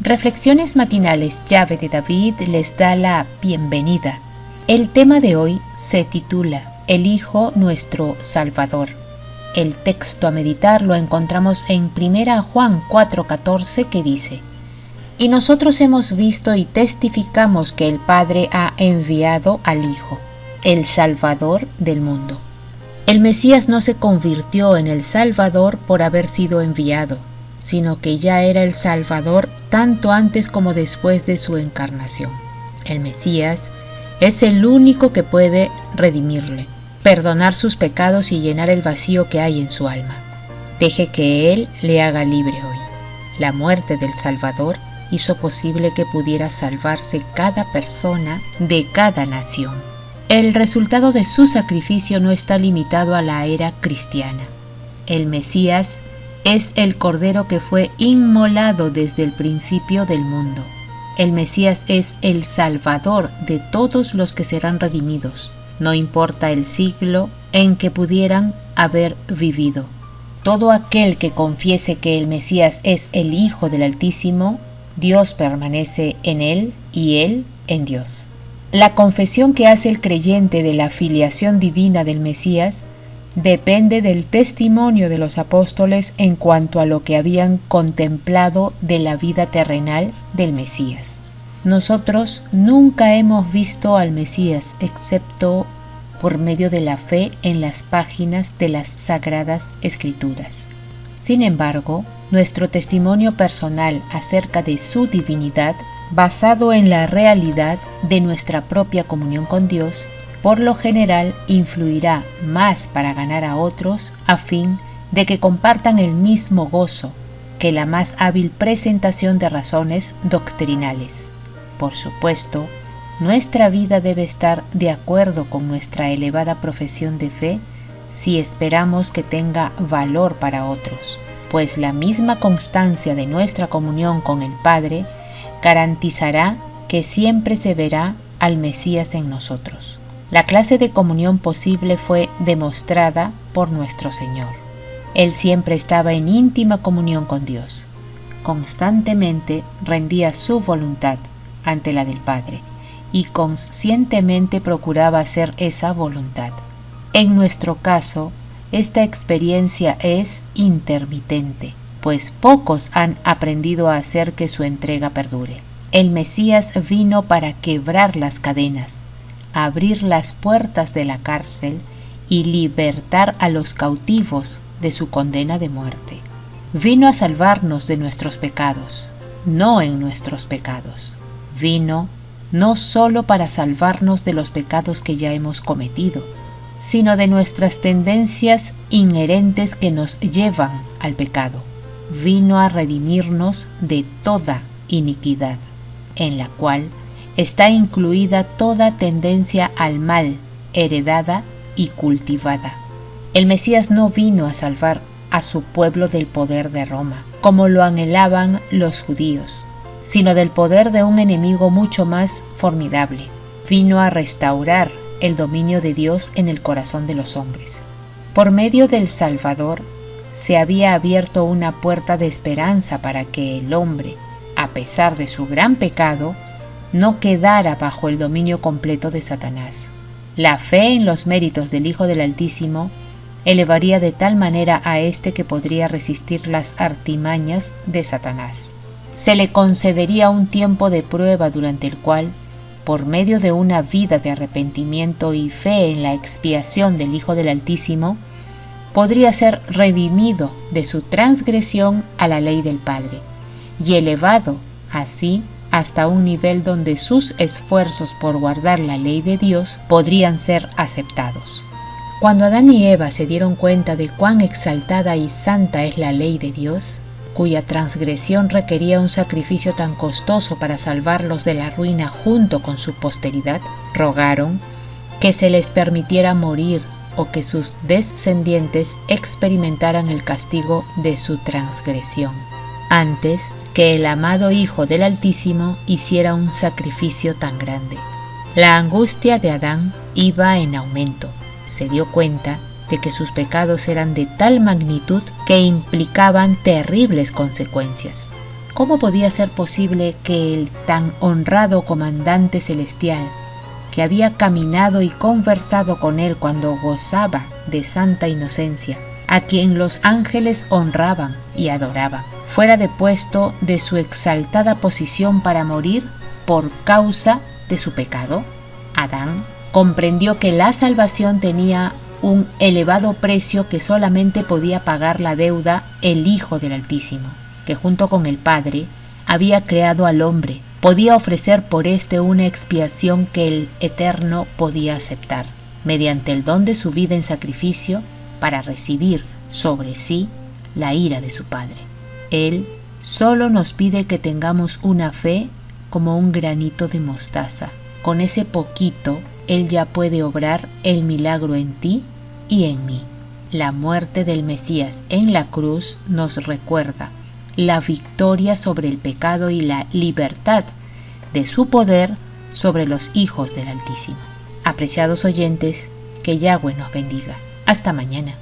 Reflexiones matinales Llave de David les da la bienvenida. El tema de hoy se titula El Hijo nuestro Salvador. El texto a meditar lo encontramos en 1 Juan 4:14 que dice: Y nosotros hemos visto y testificamos que el Padre ha enviado al Hijo, el Salvador del mundo. El Mesías no se convirtió en el Salvador por haber sido enviado, sino que ya era el Salvador tanto antes como después de su encarnación. El Mesías es el único que puede redimirle, perdonar sus pecados y llenar el vacío que hay en su alma. Deje que Él le haga libre hoy. La muerte del Salvador hizo posible que pudiera salvarse cada persona de cada nación. El resultado de su sacrificio no está limitado a la era cristiana. El Mesías es el Cordero que fue inmolado desde el principio del mundo. El Mesías es el Salvador de todos los que serán redimidos, no importa el siglo en que pudieran haber vivido. Todo aquel que confiese que el Mesías es el Hijo del Altísimo, Dios permanece en él y él en Dios. La confesión que hace el creyente de la filiación divina del Mesías depende del testimonio de los apóstoles en cuanto a lo que habían contemplado de la vida terrenal del Mesías. Nosotros nunca hemos visto al Mesías excepto por medio de la fe en las páginas de las Sagradas Escrituras. Sin embargo, nuestro testimonio personal acerca de su divinidad, basado en la realidad de nuestra propia comunión con Dios, por lo general influirá más para ganar a otros a fin de que compartan el mismo gozo que la más hábil presentación de razones doctrinales. Por supuesto, nuestra vida debe estar de acuerdo con nuestra elevada profesión de fe si esperamos que tenga valor para otros, pues la misma constancia de nuestra comunión con el Padre garantizará que siempre se verá al Mesías en nosotros. La clase de comunión posible fue demostrada por nuestro Señor. Él siempre estaba en íntima comunión con Dios. Constantemente rendía su voluntad ante la del Padre y conscientemente procuraba hacer esa voluntad. En nuestro caso, esta experiencia es intermitente, pues pocos han aprendido a hacer que su entrega perdure. El Mesías vino para quebrar las cadenas, abrir las puertas de la cárcel y libertar a los cautivos de su condena de muerte. Vino a salvarnos de nuestros pecados, no en nuestros pecados. Vino no solo para salvarnos de los pecados que ya hemos cometido, sino de nuestras tendencias inherentes que nos llevan al pecado. Vino a redimirnos de toda iniquidad, en la cual está incluida toda tendencia al mal, heredada y cultivada. El Mesías no vino a salvar a su pueblo del poder de Roma, como lo anhelaban los judíos, sino del poder de un enemigo mucho más formidable. Vino a restaurar el dominio de Dios en el corazón de los hombres. Por medio del Salvador, se había abierto una puerta de esperanza para que el hombre, a pesar de su gran pecado, no quedara bajo el dominio completo de Satanás. La fe en los méritos del Hijo del Altísimo elevaría de tal manera a éste que podría resistir las artimañas de Satanás. Se le concedería un tiempo de prueba durante el cual, por medio de una vida de arrepentimiento y fe en la expiación del Hijo del Altísimo, podría ser redimido de su transgresión a la ley del Padre y elevado así hasta un nivel donde sus esfuerzos por guardar la ley de Dios podrían ser aceptados. Cuando Adán y Eva se dieron cuenta de cuán exaltada y santa es la ley de Dios, cuya transgresión requería un sacrificio tan costoso para salvarlos de la ruina junto con su posteridad, rogaron que se les permitiera morir o que sus descendientes experimentaran el castigo de su transgresión, antes que el amado Hijo del Altísimo hiciera un sacrificio tan grande. La angustia de Adán iba en aumento. Se dio cuenta de que sus pecados eran de tal magnitud que implicaban terribles consecuencias. ¿Cómo podía ser posible que el tan honrado comandante celestial, que había caminado y conversado con él cuando gozaba de santa inocencia, a quien los ángeles honraban y adoraban, fuera depuesto de su exaltada posición para morir por causa de su pecado? Adán comprendió que la salvación tenía un elevado precio que solamente podía pagar la deuda el Hijo del Altísimo, que junto con el Padre había creado al hombre. Podía ofrecer por éste una expiación que el Eterno podía aceptar, mediante el don de su vida en sacrificio, para recibir sobre sí la ira de su Padre. Él solo nos pide que tengamos una fe como un granito de mostaza. Con ese poquito, Él ya puede obrar el milagro en ti y en mí. La muerte del Mesías en la cruz nos recuerda la victoria sobre el pecado y la libertad de su poder sobre los hijos del Altísimo. Apreciados oyentes, que Yahweh nos bendiga. Hasta mañana.